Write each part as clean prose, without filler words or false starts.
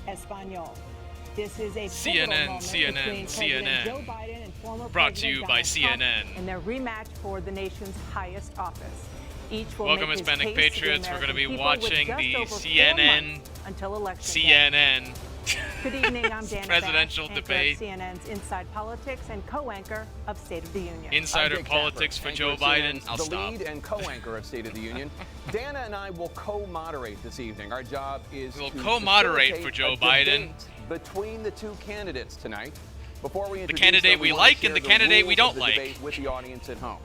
Español. This is a CNN, CNN. Joe Biden and former Brought to you by Donald Trump CNN. in their rematch for the nation's highest office. Each will Welcome, make his Hispanic case to the Patriots. We're going to be American watching people with the just over 4 CNN, months until election day. CNN Good evening, I'm Dana presidential Bash, debate. anchor of CNN's Inside Politics and co-anchor of State of the Union. Insider politics for Joe Biden. I'll stop. The lead and co-anchor of State of the Union. Dana and I will co-moderate this evening. Our job is We'll to co-moderate for facilitate Joe a Biden. debate between the two candidates tonight. Before we The introduce candidate them, we want to like share and the the candidate we rules don't of the like. debate with the audience at home.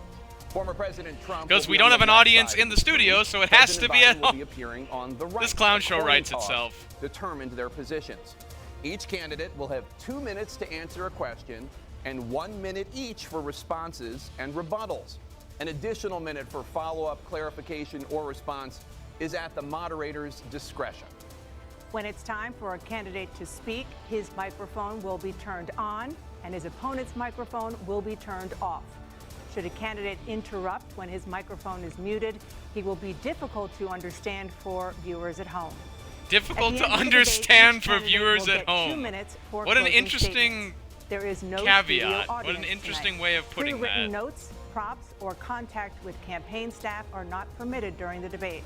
Former President Trump Because will we be don't on have the an left audience side in the of studio, room. so it has to President be at Biden will home. be appearing on the right. This clown show A coin writes toss itself. determined their positions. Each candidate will have 2 minutes to answer a question and 1 minute each for responses and rebuttals. An additional minute for follow-up, clarification, or response is at the moderator's discretion. When it's time for a candidate to speak, his microphone will be turned on and his opponent's microphone will be turned off. Should a candidate interrupt when his microphone is muted, he will be difficult to understand for viewers at home. Difficult At the to end of the debate, understand each for candidate viewers will at get 2 home. minutes for What an closing interesting statements. There is no caveat. studio What an audience interesting tonight. way of putting Pre-written that. notes, props, or contact with campaign staff are not permitted during the debate.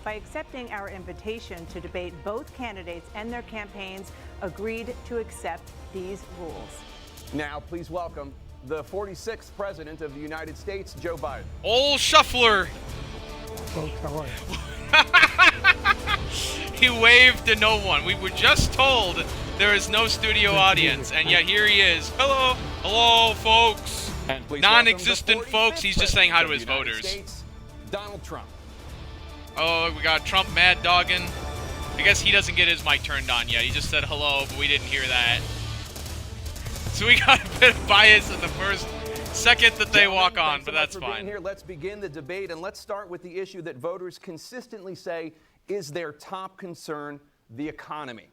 By accepting our invitation to debate, both candidates and their campaigns agreed to accept these rules. Now, please welcome the 46th President of the United States, Joe Biden. Old Shuffler. Folks, how are you? He waved to no one. We were just told there is no studio audience, and yet here he is. Hello, hello, folks. And please Non-existent welcome the folks. He's just saying hi to President his of the United voters. States, Donald Trump. Oh, we got Trump mad dogging. I guess he doesn't get his mic turned on yet. He just said hello, but we didn't hear that. So we got a bit of bias in the first second that they walk on, Thanks but so much that's for being fine. Here. Let's begin the debate, and let's start with the issue that voters consistently say is their top concern: the economy.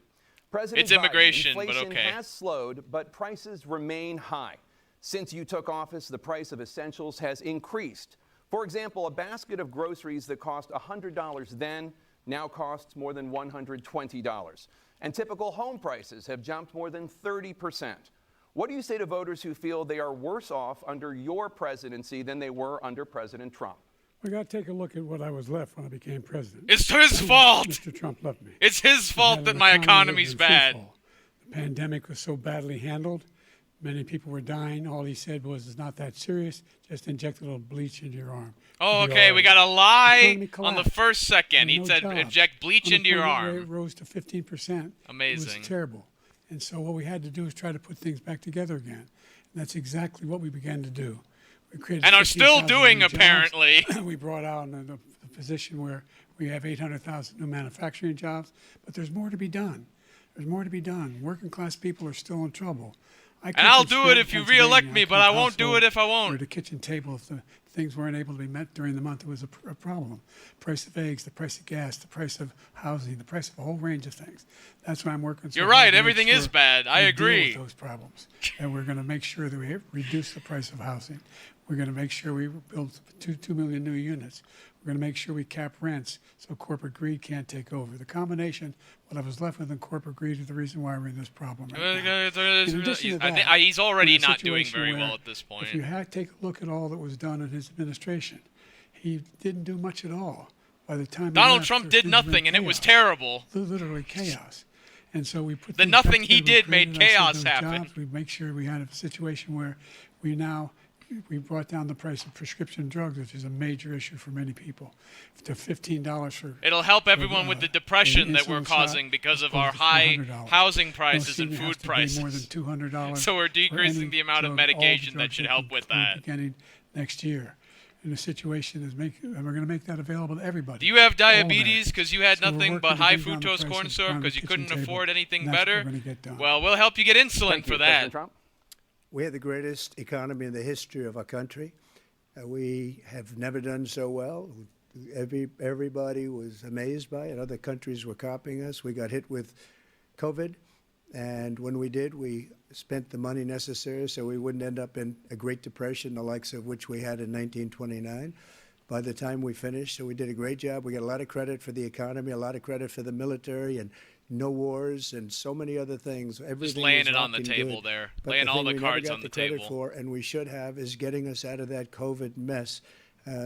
President It's immigration, Biden, but inflation okay. has slowed, but prices remain high. Since you took office, the price of essentials has increased. For example, a basket of groceries that cost $100 then now costs more than $120. And typical home prices have jumped more than 30%. What do you say to voters who feel they are worse off under your presidency than they were under President Trump? We got to take a look at what I was left when I became president. It's his fault. Mr. Trump left me. It's his We had fault an that my economy economy's that was in bad. free fall. The pandemic was so badly handled. Many people were dying. All he said was, it's not that serious. Just inject a little bleach into your arm. Oh, You'll be okay. all We right." got a The lie economy on the collapsed. first second. There He were no said jobs. inject bleach into your Unemployment arm. rate rose to 15%. Amazing. It was terrible. And so what we had to do is try to put things back together again. And that's exactly what we began to do. We created And are still 15,000 doing, new jobs. apparently. We brought out the position where we have 800,000 new manufacturing jobs, but there's more to be done. There's more to be done. Working class people are still in trouble. And I'll do it if you re-elect me, but I won't do it if I won't. Where the kitchen table, if the things weren't able to be met during the month, it was a problem. Price of eggs, the price of gas, the price of housing, the price of a whole range of things. That's why I'm working so You're hard right, to make everything is sure bad. I we agree. Deal with those problems. And we're going to make sure that we reduce the price of housing. We're going to make sure we build 2 million new units. We're going to make sure we cap rents so corporate greed can't take over. The combination, what I was left with in corporate greed, is the reason why we're in this problem right now. In addition to that, He's already we're in a not doing situation very where well at this point. If you take a look at all that was done in his administration, he didn't do much at all. By the time he Donald left, Trump things did were in nothing, and it was chaos. terrible. Literally chaos. And so we put The things back nothing he together. did We made created chaos ourselves happen. jobs. We make sure we had a situation where we brought down the price of prescription drugs, which is a major issue for many people, to $15 for. It'll help everyone with the depression that we're insulin shot causing because of our goes to high $400. housing No prices and senior has food to pay more than prices. $200. So we're for decreasing any the amount of drug, all the medication that drugs should they help can with claim that. Beginning next year. And the situation is and we're going to make that available to everybody. Do you have all diabetes Americans. because you had So we're nothing working but to high bring down the fructose corn prices syrup around the because you kitchen couldn't table. afford anything And that's what better? we're gonna get done. Well, we'll help you get insulin Thank you, for President that. Trump. We had the greatest economy in the history of our country. We have never done so well. Everybody was amazed by it. Other countries were copying us. We got hit with COVID, and when we did, we spent the money necessary so we wouldn't end up in a Great Depression, the likes of which we had in 1929. By the time we finished, so we did a great job. We got a lot of credit for the economy, a lot of credit for the military, and no wars and so many other things. Everything Just laying was it on the looking table good. there. But Laying all thing the we never cards got on the credit table. for, and we should have, is getting us out of that COVID mess.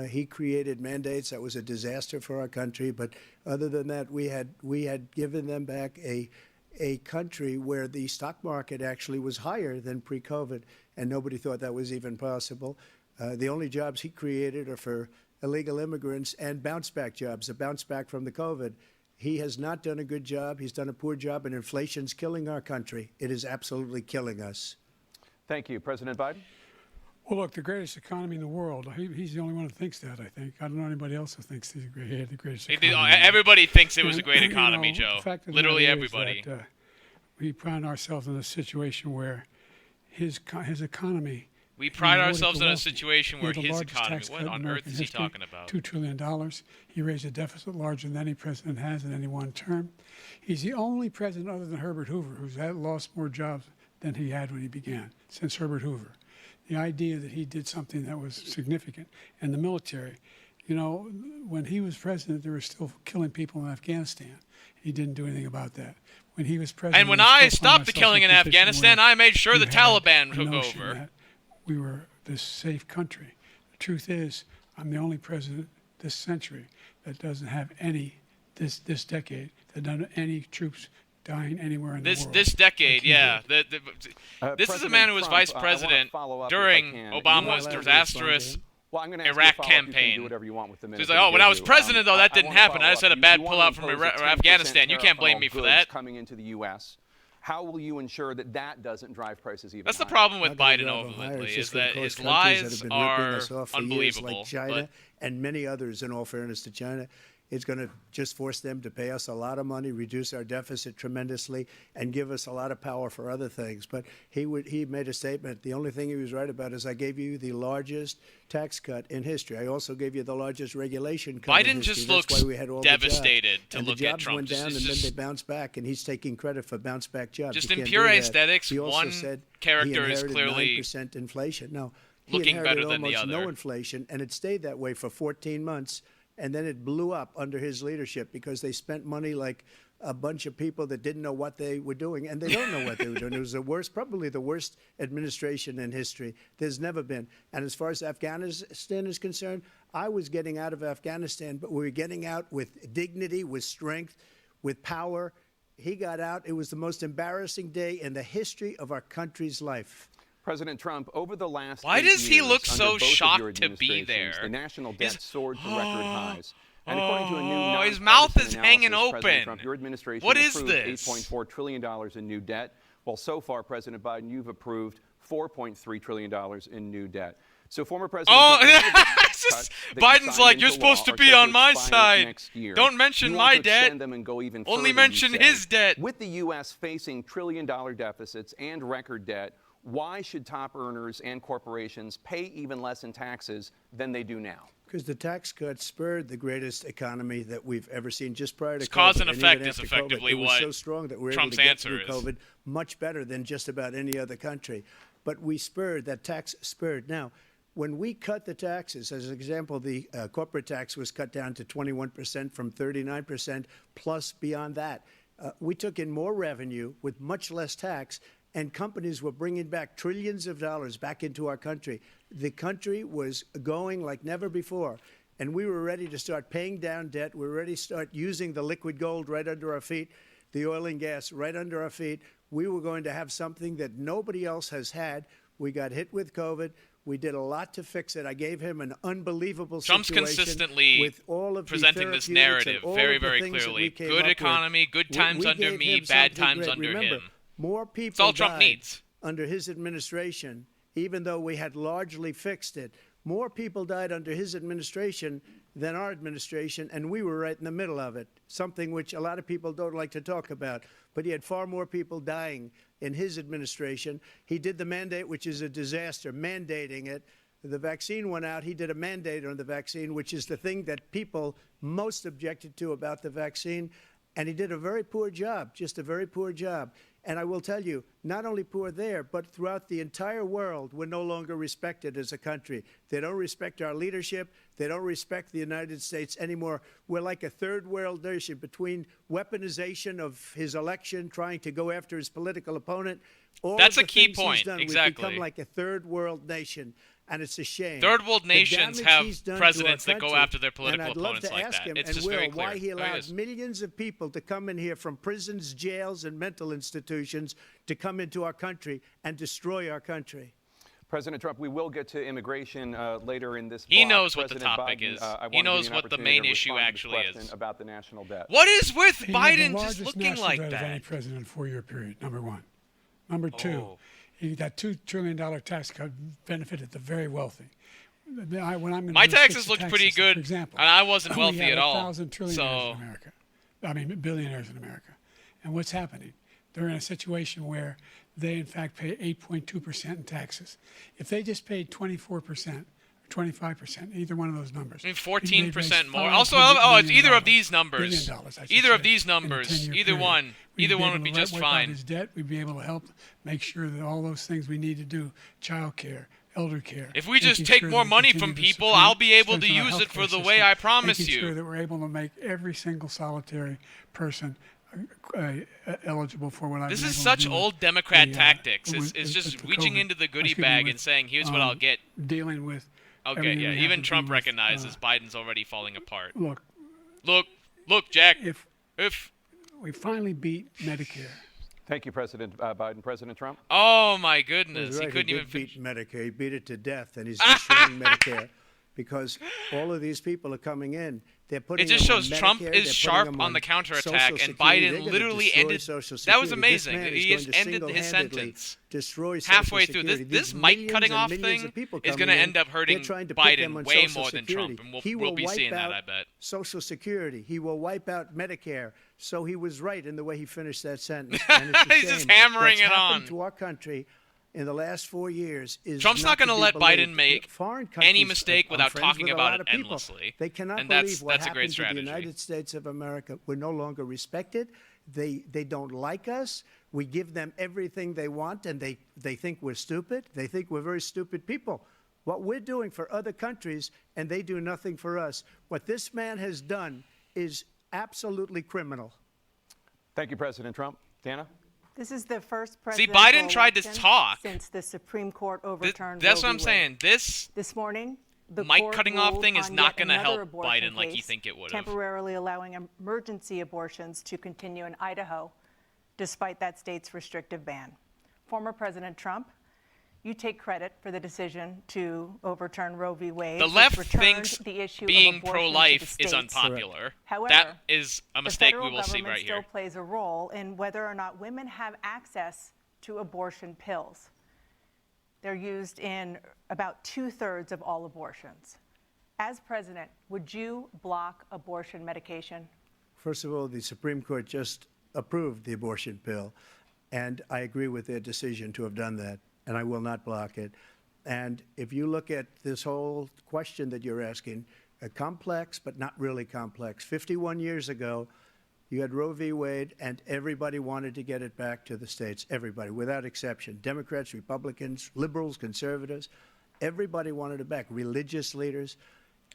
He created mandates that was a disaster for our country. But other than that, we had given them back a country where the stock market actually was higher than pre-COVID, and nobody thought that was even possible. The only jobs he created are for illegal immigrants and bounce-back jobs, a bounce-back from the COVID. He has not done a good job. He's done a poor job, and inflation's killing our country. It is absolutely killing us. Thank you. President Biden? Well, look, the greatest economy in the world. He's the only one who thinks that, I think. I don't know anybody else who thinks he had the greatest economy. Everybody thinks it was a great And, economy, you know, Joe. the fact of the Literally matter is everybody. that, we found ourselves in a situation where his economy. We pride rewarded ourselves the in a wealthy. situation He where had the his largest economy, tax what cut in on earth American is he history, talking about? $2 trillion. He raised a deficit larger than any president has in any one term. He's the only president other than Herbert Hoover who's lost more jobs than he had when he began, since Herbert Hoover. The idea that he did something that was significant. And the military, you know, when he was president, they were still killing people in Afghanistan. He didn't do anything about that. When he was president, And when we I still found stopped the ourselves killing in a position Afghanistan, where I made sure you the had Taliban a took notion over. that we were this safe country. The truth is, I'm the only president this century that doesn't have this decade, that doesn't have any troops dying anywhere in the world. This decade, like he yeah. did. This is a President man who was Trump, vice I wanna president follow up during if I can. Obama's You want to disastrous respond Well, I'm going to ask Iraq you to follow up. You can campaign. do whatever you want with the So minute he's that like, we oh, when give I was you. president, though, that I didn't wanna happen. I follow just had a up. bad You pullout wanna from impose a 10% Afghanistan. You tariff can't on blame all me for goods that. coming into the U.S. How will you ensure that that doesn't drive prices even That's the higher? problem with Not gonna Biden drive them higher. ultimately, It's is just gonna that cost his countries that lies have been ripping are us off for years, unbelievable. like China and many others, in all fairness to China. It's going to just force them to pay us a lot of money, reduce our deficit tremendously, and give us a lot of power for other things. But he made a statement. The only thing he was right about is I gave you the largest tax cut in history. I also gave you the largest regulation cut in Biden history. just That's looks why we had all the jobs. devastated to And look the at jobs Trump. went down, This and is then they bounced back, and he's taking credit for bounce back jobs. Just You in can't pure do that. aesthetics, He also one said character he is inherited clearly 9% inflation. No, he looking inherited better than the almost other. no inflation, and it stayed that way for 14 months. And then it blew up under his leadership because they spent money like a bunch of people that didn't know what they were doing, and they don't know what they were doing. It was probably the worst administration in history. There's never been. And as far as Afghanistan is concerned, I was getting out of Afghanistan, but we were getting out with dignity, with strength, with power. He got out. It was the most embarrassing day in the history of our country's life. President Trump, over the last Why 8 does he years, look under so both of your shocked to be administrations, there? The national debt He's- soared to record highs. And according to a new Oh, his nonpartisan mouth is analysis, hanging President open. Trump, your administration What is approved this? $8.4 trillion in new debt. Well, so far, President Biden, you've approved $4.3 trillion in new debt. So former President Oh, Trump, it's just, Biden's like, you're supposed to be on my side. Don't mention my debt. Them and go even Only further, mention you say. his debt. With the U.S. facing trillion-dollar deficits and record debt, why should top earners and corporations pay even less in taxes than they do now? Because the tax cuts spurred the greatest economy that we've ever seen just prior to It's COVID. cause and even effect is after effectively COVID. It was what so strong that we were Trump's able to get answer through is. COVID much better than just about any other country. But we spurred, that tax spurred. Now, when we cut the taxes, as an example, the corporate tax was cut down to 21% from 39%, plus beyond that. We took in more revenue with much less tax, and companies were bringing back trillions of dollars back into our country. The country was going like never before, and we were ready to start paying down debt. We were ready to start using the liquid gold right under our feet, the oil and gas right under our feet. We were going to have something that nobody else has had. We got hit with COVID. We did a lot to fix it. I gave him an unbelievable Trump's situation consistently with all of presenting the this therapeutics and narrative all very, of the very things that clearly. we came Good up with. economy, good times We under gave me, him bad something times great. under Remember, him. more people It's all Trump died needs. under his administration, even though we had largely fixed it. More people died under his administration than our administration, and we were right in the middle of it, something which a lot of people don't like to talk about. But he had far more people dying in his administration. He did the mandate, which is a disaster, mandating it. The vaccine went out. He did a mandate on the vaccine, which is the thing that people most objected to about the vaccine. And he did a very poor job, just a very poor job. And I will tell you, not only poor there, but throughout the entire world, we're no longer respected as a country. They don't respect our leadership. They don't respect the United States anymore. We're like a third world nation between weaponization of his election, trying to go after his political opponent. That's a key point, We've exactly. become like a third world nation. And it's a shame. Third world nations have presidents that go after their and political I'd love opponents to like ask that. him, It's and just very Will, clear. why he There it allowed is. millions of people to come in here from prisons, jails, and mental institutions to come into our country and destroy our country. President Trump, we will get to immigration later in this block. He knows what the President topic Biden, is. I wanna He give knows you an what the opportunity main to issue respond to this actually question is. about the national debt. What is with He had the Biden just largest looking national like debt of any that? president in a 4-year period, number one. Number two, Oh. that $2 trillion tax cut benefited the very wealthy. My taxes looked pretty good, for example, and I wasn't we wealthy have at all. 1,000 trillionaires So- in America. I mean, billionaires in America. And what's happening? They're in a situation where they, in fact, pay 8.2% in taxes. If they just paid 24%, 25%, either one of those numbers. I mean, they'd 14% raise more. Also, $500 it's either of billion, these numbers. $1 billion, I should Either of say, these in a numbers. 10-year Either period. one. We'd Either be one able would be to just wipe out fine. his debt. We'd be able to help make sure that all those things we need to do, child care, elder care. If we just making take sure more that we money continue from to people, strengthen- I'll be able to strengthen our use it for healthcare the way system, I promised making you. sure that we're able to make every single solitary person eligible for what I've This been is able to such do old with Democrat the, tactics. with It's just the reaching COVID, into the goodie excuse me, bag with, and saying, here's what I'll get. Dealing with. Okay, everything yeah. we have Even to do Trump with, recognizes Biden's already falling apart. Look, Look, Jack. if we finally beat Medicare. Thank you, President Biden. President Trump? Oh, my He goodness. was right. He couldn't he even did finish. beat Medicare. He beat it to death, and he's destroying Medicare because all of these people are coming in. They're putting It just them on shows Trump Medicare, is they're putting sharp them on the Social counterattack, and Security. Biden They're gonna literally destroy ended. Social That was Security. amazing. This man is He going just to ended his single-handedly sentence. destroy Halfway Social through. Security. This These mic millions cutting and off millions thing of people is coming going to in, end up hurting they're trying to put them Biden on way Social more than Security. Trump, and He we'll will be wipe seeing that, out I bet. Social Security. He will wipe out Medicare. So he was right in the way he finished that sentence. And it's a He's just shame. hammering What's it happened on. to our country in the last 4 years is Trump's not going gonna to let be Biden believed. make Foreign any countries mistake I'm without friends talking with a about lot it of people. endlessly. They cannot And believe what that's a great happened to the strategy. United States of America. We're no longer respected. They don't like us. We give them everything they want, and they think we're stupid. They think we're very stupid people. What we're doing for other countries, and they do nothing for us. What this man has done is absolutely criminal. Thank you, President Trump. Dana? This is the first See, presidential Biden tried to election talk. since the Supreme Court overturned That's Roe what I'm v. saying. Wade. This This morning, the mic court cutting off ruled thing is on not yet gonna another help abortion Biden like you case, think it would've. temporarily allowing emergency abortions to continue in Idaho, despite that state's restrictive ban. Former President Trump, you take credit for the decision to overturn Roe v. Wade. the which left returned thinks the issue of being abortion to pro-life the is states. unpopular. However, that is a mistake the we federal will see government right still here. plays a role in whether or not women have access to abortion pills. They're used in about 2/3 of all abortions. As president, would you block abortion medication? First of all, the Supreme Court just approved the abortion pill, and I agree with their decision to have done that, and I will not block it. And if you look at this whole question that you're asking, complex but not really complex. 51 years ago, you had Roe v. Wade, and everybody wanted to get it back to the states. Everybody, without exception. Democrats, Republicans, liberals, conservatives, everybody wanted it back. Religious leaders.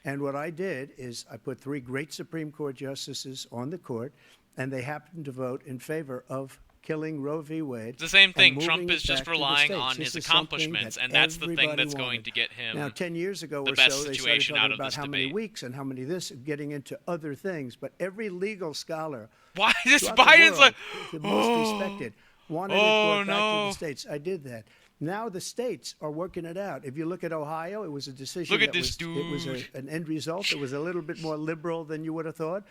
And what I did is I put 3 great Supreme Court justices on the court, and they happened to vote in favor of killing Roe v. Wade. It's the same thing. and Trump moving is it just back to the relying states. on This his is something accomplishments, that and that's the thing everybody that's going wanted. to get him Now, 10 years ago the or best so, they started situation talking out of about this how many debate. weeks and how many this, getting into other things. But every legal scholar Why this throughout the Biden's world, like, the most respected, wanted it brought back to no. the states. I did that. Now the states are working it out. If you look at Ohio, it was a decision. Look at that this It was dude. an end result. It was a little bit more liberal than you would have thought.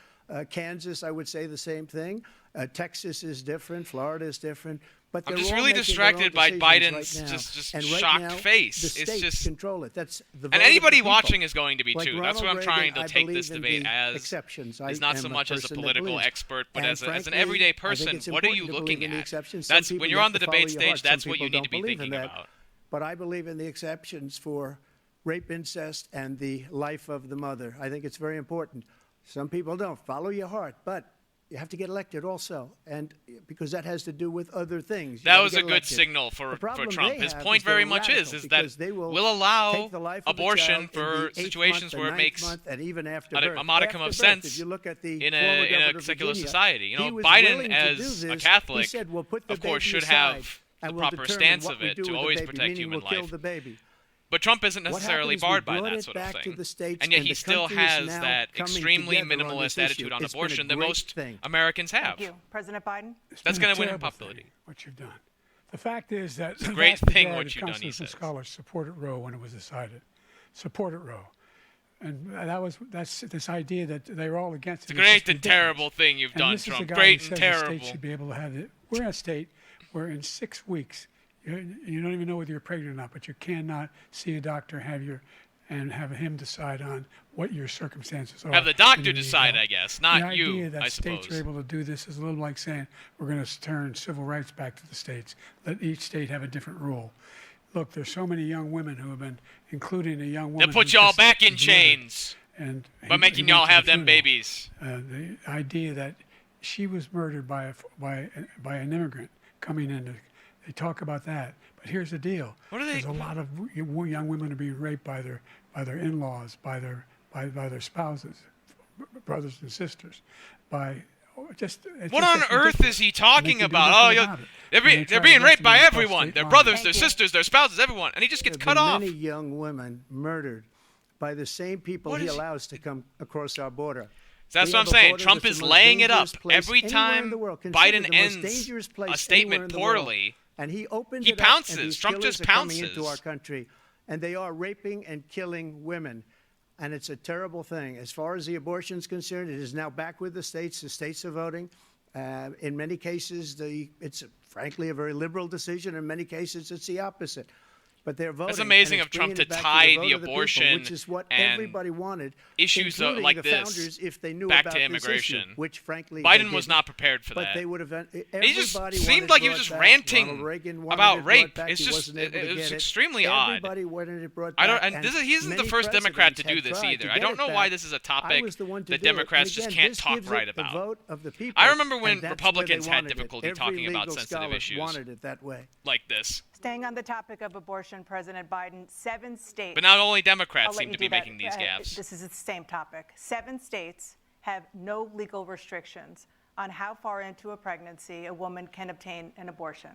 Kansas, I would say the same thing. Texas is different. Florida is different. But I'm they're just all really making their distracted own by decisions Biden's right now. just And right shocked now, face. The It's states just- control it. That's the vote And of anybody the people. watching is going to be Like too. That's what I'm Ronald trying Reagan, to take I this believe debate in the as. exceptions. Is I not am so a much as a person that political believes. expert, but And as an frankly, everyday I think person, it's what are you important to looking believe in the at? exceptions. That's Some when people you're you on the have to follow debate your stage. heart. Some That's what you people need to be don't believe in thinking that. about. But I believe in the exceptions for rape, incest, and the life of the mother. I think it's very important. Some people don't. Follow your heart. But You have to get elected also, and because that has to do with other things. That was a good signal for Trump. His point very much is that we'll allow abortion for situations where it makes a modicum of sense in a secular society. You know, Biden, as a Catholic, of course, should have the proper stance of it to always protect human life. But Trump isn't necessarily barred by that sort of thing. And yet he still has that extremely minimalist attitude on abortion that most Americans have. Thank you. President Biden? That's going to win him popularity. What you've done. The fact is that it's a great thing what you've done, he says. Scholars supported Roe when it was decided. Supported Roe. And that's this idea that they were all against it. It's a great and terrible thing you've done, Trump. Great and terrible. The state should be able to have it. We're in a state where in 6 weeks, you don't even know whether you're pregnant or not, but you cannot see a doctor and have him decide on what your circumstances are. Have the doctor decide, I guess, not you, The idea that I suppose. states are able to do this is a little like saying we're going to turn civil rights back to the states. Let each state have a different rule. Look, there's so many young women who have been, including a young woman. They'll put y'all back in chains by making y'all have them babies. The idea that she was murdered by an immigrant coming in. They talk about that, but here's the deal: there's a lot of young women are being raped by their in-laws, by their spouses, brothers and sisters, what on earth is he talking about? They're being raped by everyone: their brothers, their sisters, their spouses, everyone, and he just gets cut off. Many young women murdered by the same people he allows to come across our border. So that's what I'm saying. Trump is laying it up every time Biden ends a statement poorly. And he pounces. Trump just pounces into our country, and they are raping and killing women, and it's a terrible thing. As far as the abortion is concerned, it is now back with the states. The states are voting. In many cases, it's frankly a very liberal decision. In many cases, it's the opposite. But they're voting. It's amazing of Trump to tie the abortion which is what and everybody wanted, issues like this if they knew back about to this immigration. issue, which frankly Biden was not prepared for that. But they would have. He just seemed like he was just ranting about rape. It's just it was extremely odd. Everybody wanted it brought I back. don't, and he isn't the first Democrat to do this either. I don't know why this is a topic that Democrats just can't talk right about. I remember when Republicans had difficulty talking about sensitive issues like this. Staying on the topic of abortion, President Biden, 7 states. But not only Democrats seem to be making these gaffes. This is the same topic. 7 states have no legal restrictions on how far into a pregnancy a woman can obtain an abortion.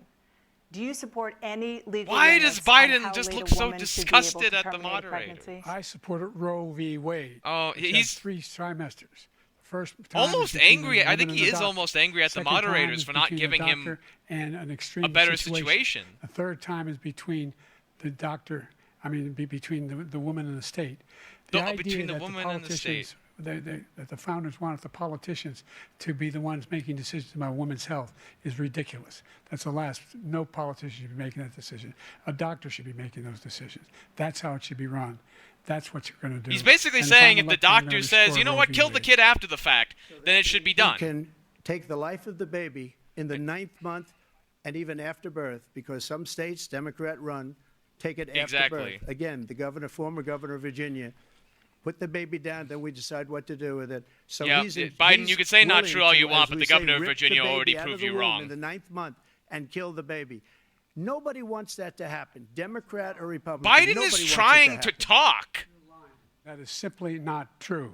Do you support any legal Why limits does Biden on how just late look a so woman should be disgusted able to at the terminate a moderator? pregnancy? I supported Roe v. Wade. Oh, he's he's 3 trimesters. First almost angry. I think he is almost angry at the moderators for not giving him a better situation. The third time is between the doctor, between the woman and the state. Between the woman and the state. That the founders wanted the politicians to be the ones making decisions about women's health is ridiculous. That's the last. No politician should be making that decision. A doctor should be making those decisions. That's how it should be run. That's what you're going to do. He's basically saying if the doctor says, you know what, kill the kid after the fact, then it should be done. You can take the life of the baby in the 9th month and even after birth, because some states, Democrat-run, take it after birth. Again, the former governor of Virginia, put the baby down, then we decide what to do with it. So Biden, you could say not true all you want, but the governor of Virginia already proved you wrong. In the 9th month and kill the baby. Nobody wants that to happen, Democrat or Republican. Biden is trying to talk. That is simply not true.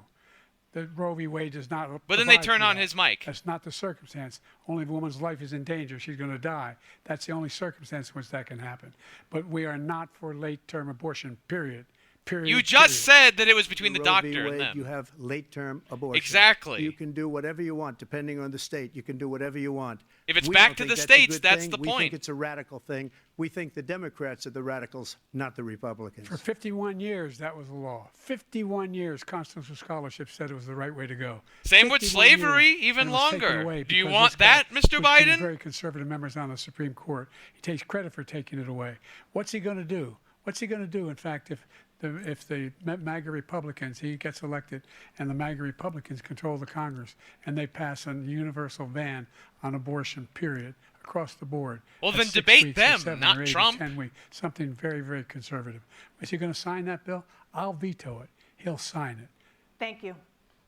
The Roe v. Wade does not. But then they turn on his mic. That's not the circumstance. Only if a woman's life is in danger, she's going to die. That's the only circumstance in which that can happen. But we are not for late-term abortion, period. You just said that it was between the doctor and them. You have late-term abortion. Exactly. You can do whatever you want, depending on the state. You can do whatever you want. If it's back to the states, that's the point. We think it's a radical thing. We think the Democrats are the radicals, not the Republicans. For 51 years, that was the law. 51 years, constitutional scholarship said it was the right way to go. Same with slavery, even longer. Do you want that, Mr. Biden? Very conservative members on the Supreme Court. He takes credit for taking it away. What's he going to do? What's he going to do, in fact, if the MAGA Republicans, he gets elected, and the MAGA Republicans control the Congress, and they pass a universal ban on abortion, period, across the board. Well, then debate them, not Trump. 10 weeks, something very, very conservative. Is he going to sign that bill? I'll veto it. He'll sign it. Thank you.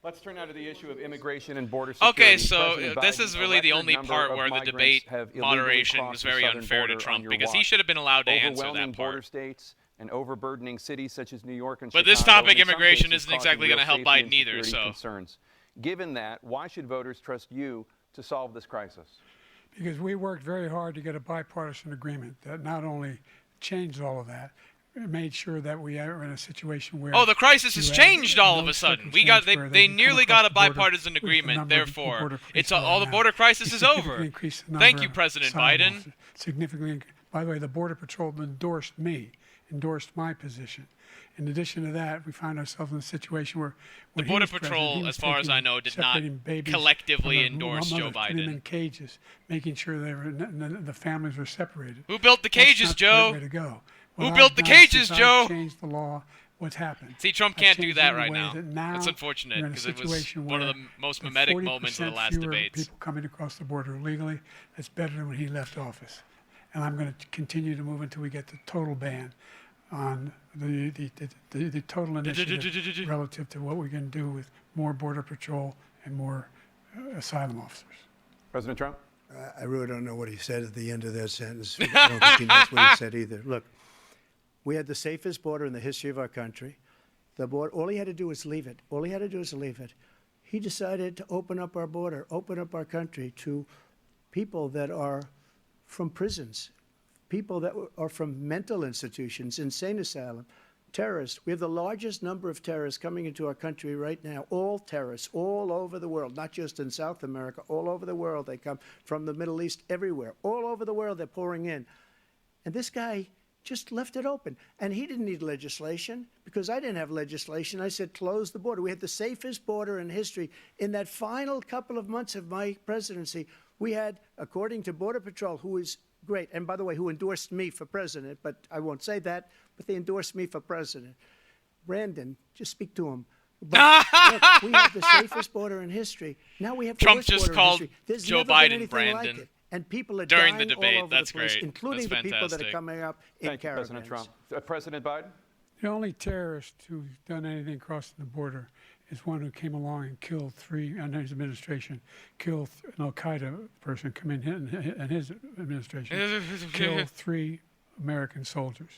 Let's turn now to the issue of immigration and border security. Okay, so President this Biden, is really the a only record part number where of the migrants debate have illegally moderation crossed was the very southern unfair to border on Trump your because he watch. should have been allowed to answer Overwhelming that border part. states and overburdening cities such as New York and But Chicago. this topic, and in some immigration, cases isn't exactly causing going to real help safety and Biden either. security So, concerns. Given that, why should voters trust you to solve this crisis? Because we worked very hard to get a bipartisan agreement that not only changed all of that, it made sure that we are in a situation where the crisis has you changed have all of no a sudden. circumstance They where nearly can come got a across the border bipartisan with the agreement. number of Therefore, border it's police all the now. border crisis It is significantly over. increased the Thank number you, of President asylum Biden. officers. Significantly. By the way, the Border Patrol endorsed me, endorsed my position. In addition to that, we found ourselves in a situation where The when he Border was president, Patrol, he was as far as I know, did not separating babies collectively from their endorse Joe mothers, putting them Biden. in cages, making sure the families were separated. Who built the cages, That's not the Joe? right way to go. Who What built I've the done cages, since Joe? I've changed the law. What's happened? See, Trump I've can't do changed that it in a right way now. that now That's we're unfortunate in a because it was situation one of where the most with mimetic moments of the 40% last fewer debates. people coming across the border illegally. That's better than when he left office. And I'm going to continue to move until we get the total ban on the total initiative relative to what we're going to do with more Border Patrol and more asylum officers. President Trump? I really don't know what he said at the end of that sentence. I don't think he knows what he said either. Look, we had the safest border in the history of our country. The border, all he had to do was leave it. All he had to do was leave it. He decided to open up our border, open up our country to people that are from prisons, people that are from mental institutions, insane asylum, terrorists. We have the largest number of terrorists coming into our country right now, all terrorists, all over the world, not just in South America, all over the world. They come from the Middle East, everywhere. All over the world, they're pouring in. And this guy just left it open. And he didn't need legislation because I didn't have legislation. I said, close the border. We had the safest border in history. In that final couple of months of my presidency, we had, according to Border Patrol, who is great, and by the way, who endorsed me for president, but I won't say that, but they endorsed me for president. Brandon, just speak to him. But look, we have the safest border in history. Now we have the Trump worst just border called in history. There's Joe never been Biden anything Brandon like it. And people are during the dying debate. all over That's the place, great. including That's the people that are fantastic. coming up in Thank you, President caravans. Trump. President Biden? The only terrorist who's done anything crossing the border is one who came along and killed three, under his administration, killed an Al-Qaeda person come in and his administration, killed three American soldiers.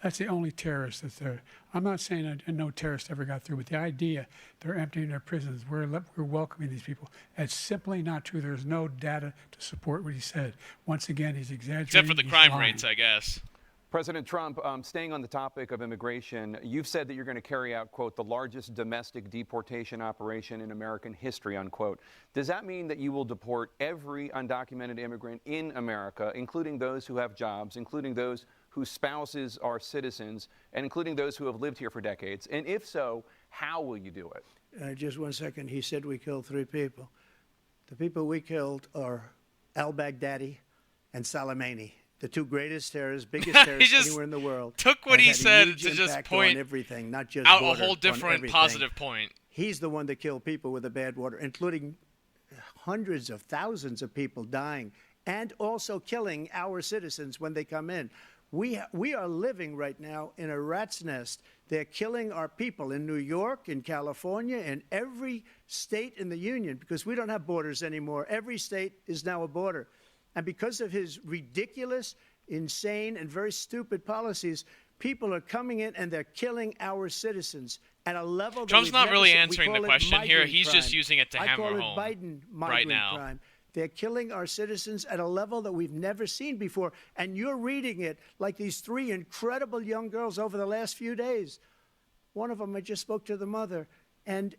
That's the only terrorist that's there. I'm not saying that no terrorist ever got through, but the idea they're emptying their prisons, we're welcoming these people, that's simply not true. There's no data to support what he said. Once again, he's exaggerating. Except for the he's crime lying. rates, I guess. President Trump, staying on the topic of immigration, you've said that you're going to carry out, quote, the largest domestic deportation operation in American history, unquote. Does that mean that you will deport every undocumented immigrant in America, including those who have jobs, including those whose spouses are citizens, and including those who have lived here for decades? And if so, how will you do it? Just 1 second. He said we killed three people. The people we killed are al-Baghdadi and Soleimani, the two greatest terrorists, biggest terrorists just anywhere in the world. took what and he had a said huge to just impact point on everything, not just out border, a whole on different everything. positive point. He's the one that killed people with the bad water, including hundreds of thousands of people dying and also killing our citizens when they come in. We are living right now in a rat's nest. They're killing our people in New York, in California, in every state in the union because we don't have borders anymore. Every state is now a border. And because of his ridiculous, insane, and very stupid policies, people are coming in and they're killing our citizens at a level that Trump's we've not never really seen. We answering the call it question here. migrant He's just crime. using it to hammer I call home it Biden migrant right now. crime. They're killing our citizens at a level that we've never seen before. And you're reading it like these three incredible young girls over the last few days. One of them, I just spoke to the mother, and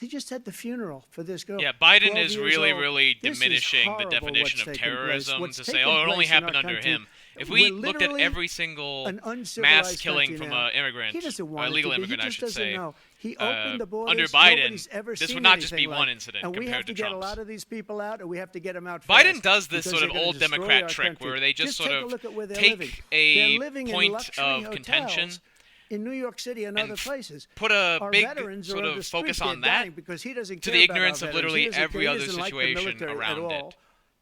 they just had the funeral for this girl. Yeah, Biden 12 is years really, old. really This is diminishing the horrible definition what's of taking place. terrorism What's to say, taking oh, it only place in happened our under country, him. If we we're look at literally every single an uncivilized mass killing country from now. an immigrant, He doesn't or want it illegal to be. immigrant, He I just should doesn't say, know. He opened the borders. under Biden, Nobody's ever this seen would not just be anything one like. incident And we compared have to to get Trump's. a lot of these people out, and we have to get them out Biden fast does this because sort of they're gonna old destroy Democrat our trick country. where they just sort take a of look at where they're take living. a They're living in point luxury of contention, hotels in New York City and other places. put a Our big veterans sort are on of the focus street. on They're that dying because he doesn't to care the about ignorance our of veterans. literally He doesn't every care. He other doesn't like the situation military at around all. it.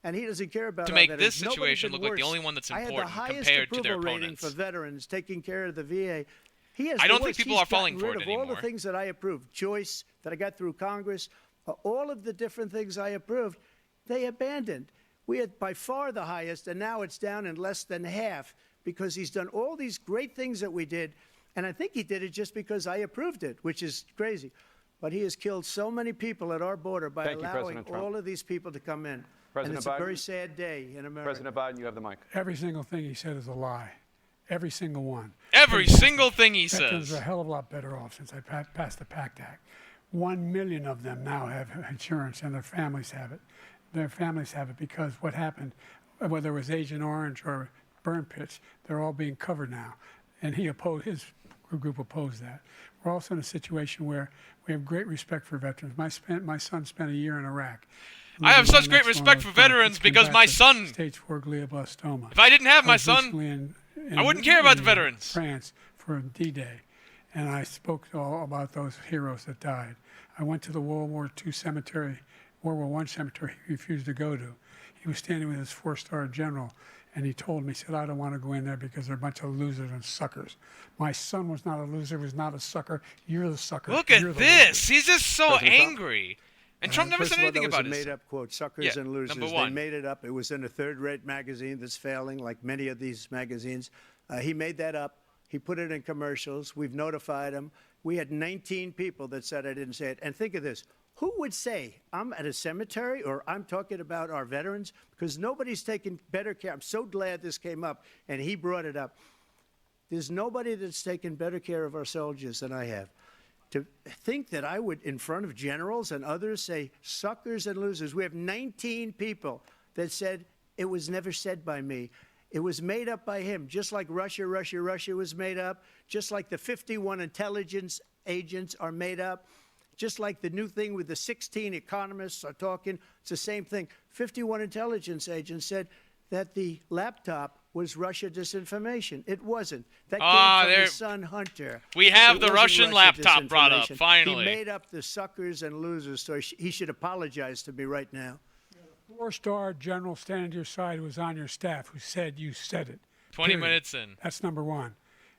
And he doesn't care about to our make veterans. this Nobody situation did look like the worse. only one that's I important had the highest compared to their approval rating opponents. for veterans taking care of the VA. He has I the don't think worst. people He's are falling gotten for rid it of all anymore. the things that I approved, choice that I got through Congress, all of the different things I approved, they abandoned. We had by far the highest, and now it's down in less than half because he's done all these great things that we did, and I think he did it just because I approved it, which is crazy. But he has killed so many people at our border by Thank you, allowing President Trump. all of these people to come in. President And it's Biden. a very sad day in America. President Biden, you have the mic. Every single thing he said is a lie. Every single one. Every single thing he Veterans says. are a hell of a lot better off since I passed the PACT Act. 1 million of them now have insurance, and their families have it. Their families have it because what happened, whether it was Agent Orange or burn pits, they're all being covered now. And his group opposed that. We're also in a situation where we have great respect for veterans. My son spent a year in Iraq. I have such Living great next to one respect of for those folks veterans that because came my back with son, Stage 4 glioblastoma. if I didn't have my I was son, recently in I wouldn't care about the in veterans. France for D-Day, and I spoke all about those heroes that died. I went to the World War I cemetery he refused to go to. He was standing with his 4-star general, and he told me, he said, I don't want to go in there because they're a bunch of losers and suckers. My son was not a loser, was not a sucker. You're the sucker. Look You're at the this. loser. He's just so President Trump. angry. And Trump never First said of all, anything that about was a his made-up quote, suckers Yeah, and losers. number They one. made it up. It was in a third-rate magazine that's failing, like many of these magazines. He made that up. He put it in commercials. We've notified him. We had 19 people that said I didn't say it. And think of this. Who would say I'm at a cemetery or I'm talking about our veterans? Because nobody's taken better care. I'm so glad this came up, and he brought it up. There's nobody that's taken better care of our soldiers than I have. To think that I would, in front of generals and others, say suckers and losers. We have 19 people that said it was never said by me. It was made up by him, just like Russia was made up, just like the 51 intelligence agents are made up, just like the new thing with the 16 economists are talking. It's the same thing. 51 intelligence agents said that the laptop was Russia disinformation. It wasn't. That came from his son Hunter. We have It the wasn't Russian Russia laptop brought up, disinformation. finally. He made up the suckers and losers, so he should apologize to me right now. 4-star general standing to your side who was on your staff who said you said it. 20 Period. minutes in. That's number one.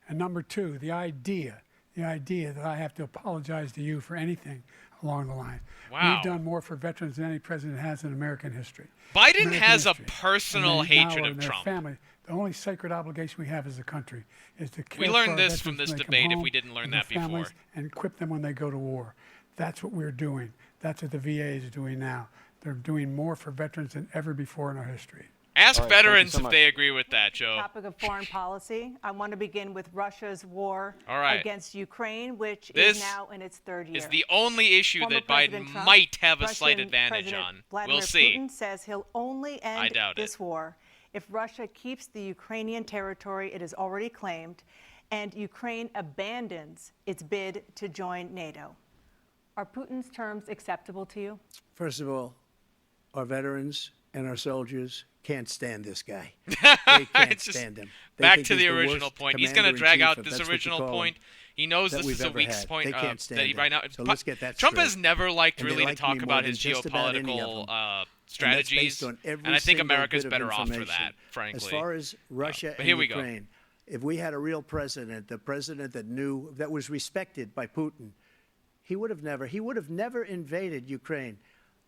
And number two, the idea that I have to apologize to you for anything along the line. Wow. We've done more for veterans than any president has in American history. Biden American has a history. personal And they now hatred are of in their Trump. family. The only sacred obligation we have as a country is to care We for learned our this from veterans this when they come debate if home we didn't learn and that their families, before. and equip them when they go to war. That's what we're doing. That's what the VA is doing now. They're doing more for veterans than ever before in our history. Ask All right, thank you veterans so if much. they agree with that, Joe. Topic of foreign policy. I want to begin with Russia's war All right. against Ukraine, which This is now in its third year. Is the only issue Former that President Biden Trump, might have a slight Russian advantage President on. Vladimir We'll see. Putin says he'll only I end doubt this it. war if Russia keeps the Ukrainian territory it has already claimed and Ukraine abandons its bid to join NATO. Are Putin's terms acceptable to you? First of all, our veterans and our soldiers can't stand this guy. They can't It's just stand him. They Back think to he's the the original worst point. He's going to drag commander-in-chief, out if this that's what you original call him, point. He knows that this we've is a ever weak had. point They can't stand that he him. right now. So let's get that Trump straight. has never liked And they really to like talk me more about than his just about any of geopolitical them. strategies, And that's based on every and I think single America's bit of better off for that, information. frankly. As far as Russia but and here we go. Ukraine, if we had a real president, the president that knew, that was respected by Putin, he would have never invaded Ukraine.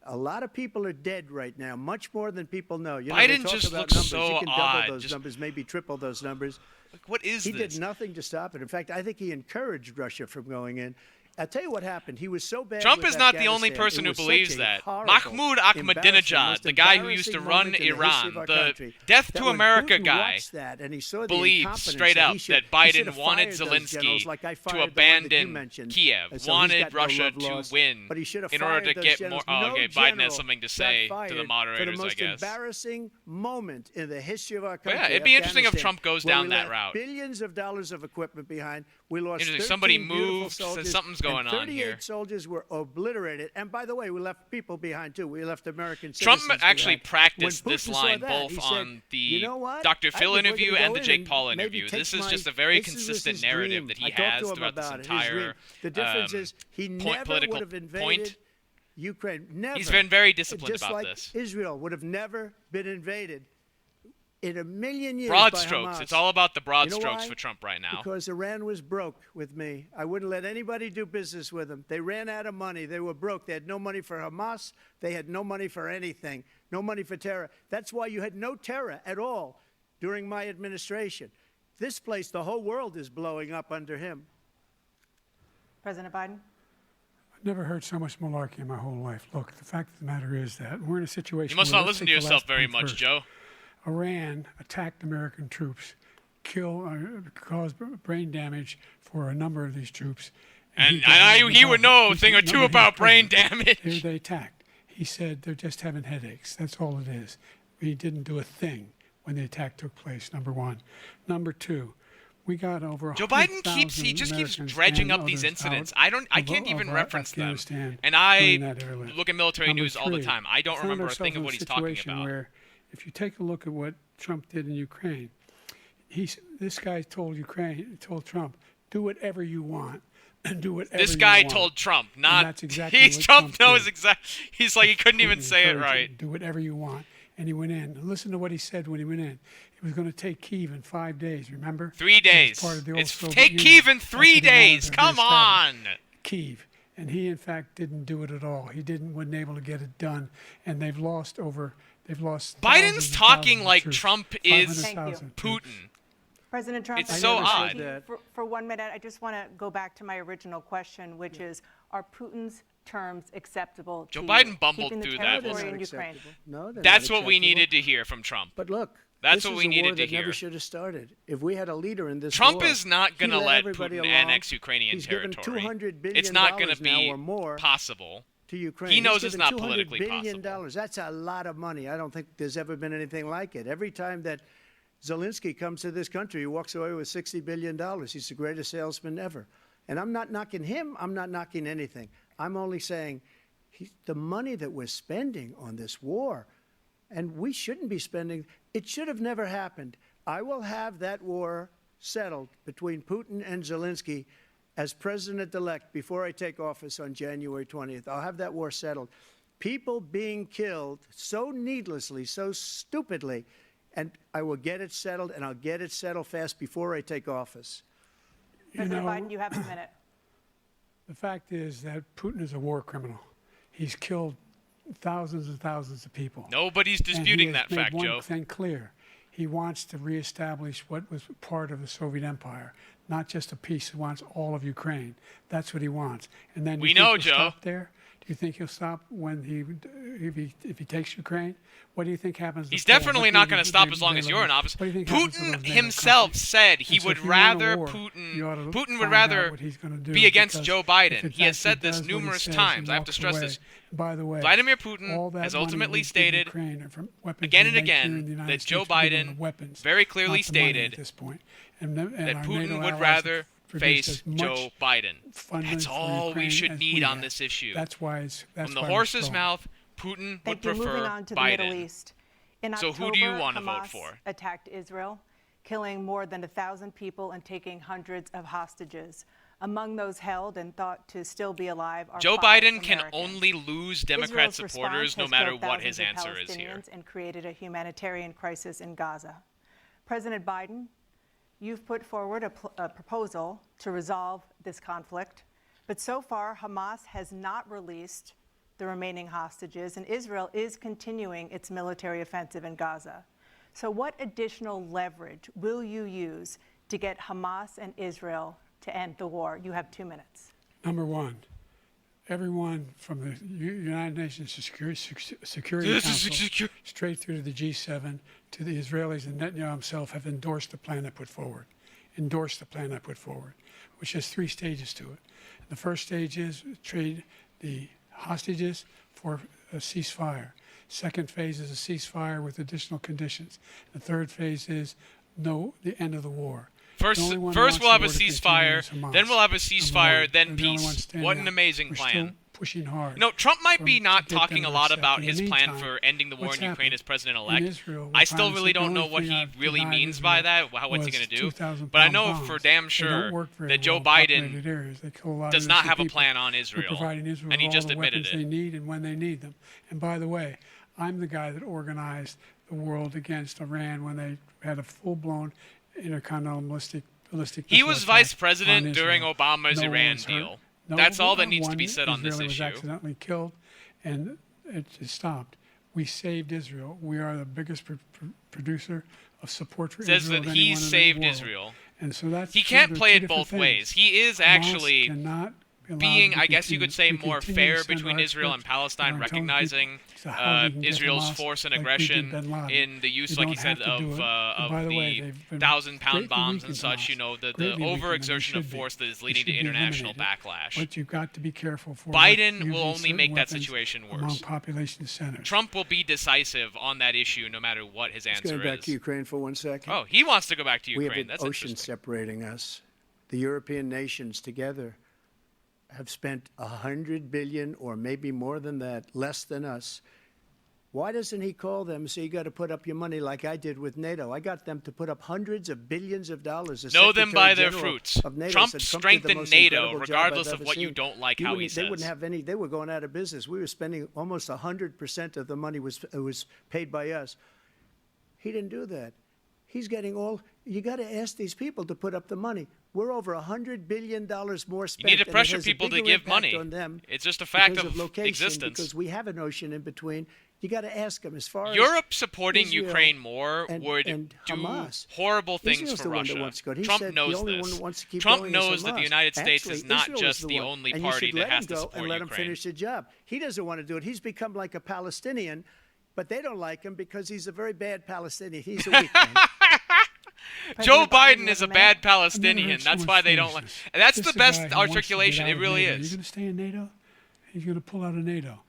A lot of people are dead right now, much more than people know. You know, they Biden talk just about looks numbers. so You can odd. double those numbers, maybe triple those numbers. Like, what is He this? did nothing to stop it. In fact, I think he encouraged Russia from going in. I'll tell you what happened. He was so bad. Trump with is not the only Afghanistan. person It who was believes such a that. horrible, Mahmoud embarrassing, Ahmadinejad, most the guy who used to embarrassing run moment in the history Iran, of our the country, Death that to when America Putin guy, watched that and he saw the believes incompetence straight that up he should- that he Biden should have wanted fired those Zelensky generals like I to fired the one that you abandon mentioned. Kiev, And so he's wanted got no Russia love to lost. win But he should have in order fired to those get generals. more. Oh, No okay, Biden general has something to got say to fired the moderators, for the most I guess. embarrassing moment in the history of our Well, country. yeah, it'd be interesting if Afghanistan, Trump goes where down we that left route. Billions of dollars of equipment behind. We lost Interesting. 13 Somebody beautiful moved, so soldiers, something's going and on 38 here. soldiers were obliterated. And by the way, we left people behind too. We left American Trump citizens actually behind. practiced When this Putin saw line that, both he said, on the "You know what? Dr. I Phil think we're interview gonna and go the in Jake Paul maybe interview. take This is my- just a very this is consistent his narrative dream. that I he talked to has him throughout this about it, his entire dream. The difference is he never political would have invaded point. Ukraine. Never. He's been very disciplined Just about like this. Israel would have never been invaded. in a million years Broad by strokes. Hamas. It's all about the broad You know strokes why? for Trump right now. Because Iran was broke with me. I wouldn't let anybody do business with them. They ran out of money. They were broke. They had no money for Hamas. They had no money for anything. No money for terror. That's why you had no terror at all during my administration. This place, the whole world is blowing up under him. President Biden? I've never heard so much malarkey in my whole life. Look, the fact of the matter is that we're in a situation. You must where, not let's listen to take the yourself last very point much, first. Joe. Iran attacked American troops, caused brain damage for a number of these troops. And he would know a thing or two about brain damage. They attacked. He said they're just having headaches. That's all it is. He didn't do a thing when the attack took place, number one. Number two, we got over Joe Biden keeps dredging up these incidents. I can't even reference them. And I look at military news all the time. I don't remember a thing of what he's talking about. Where if you take a look at what Trump did in Ukraine, this guy told Trump, do whatever you want. And do whatever this guy you want. told Trump, And not that's exactly what Trump knows did. exactly. He's like he couldn't even say it Encouraged right. him, do whatever you want. And he went in. Listen to what he said when he went in. He was going to take Kyiv in 5 days, remember? 3 days. Part of the old It's Soviet take Union. Kyiv in That's 3 what he wanted days. to Come on. Kyiv. And he, in fact, didn't do it at all. He wasn't able to get it done. And they've lost. Biden's talking like Trump is Putin. President Trump, It's I so know odd. that for 1 minute, I just want to go back to my original question, which is, are Putin's terms acceptable Joe to Biden you? bumbled Keeping the through that. territory in Ukraine. No, they're That's not what we acceptable. needed to hear from Trump. But look, That's this what is we a needed war to that hear. never should have started. If we had a leader in this Trump war, is not going to he let everybody Putin along. annex Ukrainian He's territory. given $200 billion It's not going to now be or more possible. to Ukraine. He knows He's it's given not politically $200 billion. possible. That's a lot of money. I don't think there's ever been anything like it. Every time that Zelensky comes to this country, he walks away with $60 billion. He's the greatest salesman ever. And I'm not knocking him. I'm not knocking anything. I'm only saying the money that we're spending on this war, and we shouldn't be spending, it should have never happened. I will have that war settled between Putin and Zelensky as president-elect before I take office on January 20th. I'll have that war settled. People being killed so needlessly, so stupidly, and I will get it settled, and I'll get it settled fast before I take office. President Biden, you have a minute. The fact is that Putin is a war criminal. He's killed thousands and thousands of people. Nobody's disputing that fact, Joe. Joe. One thing clear. He wants to reestablish what was part of the Soviet Empire, not just a piece. He wants all of Ukraine. That's what he wants. And then We know, he'll Joe. Stop there? Do you think he'll stop when if he takes Ukraine? What do you think happens? He's to Poland? definitely What not do going you to think stop they- as long they as let you're him- in office. What do you think happens to Putin those NATO himself countries? said he And so would if you want a rather war, Putin you ought to would find rather out what he's gonna do, be against because Joe if Biden. in He has fact said this does what he numerous says times. and I have to walks stress away. this. By the way, Vladimir all Putin that has money ultimately we give stated Ukraine are from weapons again we and make here again in the United that States. Joe We give them Biden the weapons, very clearly not the money stated at this point. that our Putin NATO would allies rather have produced face as much Joe Biden. funding That's for all we Ukraine should as need on have. this issue. That's why it's From the why horse's stalled. mouth, Putin would Thank you. Moving prefer on to the Middle Biden. East. In So October, who do you wanna vote Hamas for? attacked Israel, killing more than 1,000 people and taking hundreds of hostages. Among those held and thought to still be alive are Joe 5 Biden can Americans. only lose Democrat Israel's supporters response no has matter killed what his thousands of answer is here. Palestinians and created a humanitarian crisis in Gaza. President Biden, you've put forward a proposal to resolve this conflict, but so far Hamas has not released the remaining hostages, and Israel is continuing its military offensive in Gaza. So what additional leverage will you use to get Hamas and Israel to end the war? You have 2 minutes. Number one, everyone from the United Nations Security Council straight through to the G7 to the Israelis and Netanyahu himself have endorsed the plan I put forward. Which has 3 stages to it. The first stage is trade the hostages for a ceasefire. Second phase is a ceasefire with additional conditions. The third phase is the end of the war. First The only one who we'll wants have the a war to continue ceasefire, is Hamas. then we'll have a Number ceasefire, one. then They're the only ones peace. standing What an out. amazing We're plan. still pushing hard. No, Trump might be not to get talking them a to lot accept. about In his the plan meantime, for ending the war what's in Ukraine happened? as In president-elect. Israel, I we're still trying to really say the don't know only what thing he I've really denied means by Israel that, what's he going to do. 2,000 But I pound know bombs. for damn They sure don't work very that Joe well in populated Biden areas. They kill a lot does of not innocent have a people. plan on We're Israel, providing Israel and he all just the admitted weapons it. they need and when they need them. And by the way, I'm the guy that organized the world against Iran when they had a full-blown intercontinental ballistic He missile was attack vice on president during Israel. Obama's No one Iran was hurt. deal. No, That's all that not needs to one be said on this Israeli was issue. accidentally killed, and it just stopped. We saved Israel. We are the biggest producer of support for Says Israel that of he anyone in the saved world. Israel. And so that's He can't those are play two it different both things. ways. He is Hamas actually cannot be allowed being, to I guess you continue. could say, We more continue fair to send between our Israel and experts Palestine, around telling recognizing people as to how we can get Israel's Hamas force and like we did aggression bin Laden. in the use, You like don't you said, have to do of it. And by the way, the they've been 1,000-pound greatly bombs and weakened such. Hamas. You know, the Greatly weakened, and overexertion they of should be. force that is They leading should to be international eliminated. backlash. But you've got to be careful for Biden using will only certain make that weapons situation among worse. population centers. Trump will be decisive on that issue no matter what his Just answer going back is. to Ukraine for 1 second. Oh, he wants to go back to We Ukraine. have That's an ocean interesting. separating us. The European nations together have spent $100 billion, or maybe more than that, less than us. Why doesn't he call them and say, you got to put up your money like I did with NATO? I got them to put up hundreds of billions of dollars. The Know them by their Secretary fruits. General of NATO Trump said, did the strengthened most NATO incredible job regardless I've of ever what you seen. don't like how he They wouldn't says. have any. They were going out of business. We were spending almost 100% of the money was paid by us. He didn't do that. He's getting all. You got to ask these people to put up the money. We're over $100 billion more You spent. need to and it pressure has a people to bigger give impact money. on them It's just a fact because of location, existence. Because we have an ocean in between. You got to ask them as far as Europe supporting Israel Ukraine more and would do Hamas. horrible things Israel's for the one that Russia. wants to go. He Trump said knows the only this. one that wants to keep Trump going knows is that the Hamas. United States Actually, is not Israel just the the one. only And you party should that let has him to go support and let him Ukraine. finish the job. He doesn't want to do it. He's become like a Palestinian, but they don't like him because he's a very bad Palestinian. He's a weak man. Joe President Biden you is have a a bad minute? Palestinian. I've never heard That's someone why they don't finish like. this. And that's Just the a guy best who wants to get articulation. out It of really NATO. You're is. going to stay in NATO? He's going to pull out of NATO.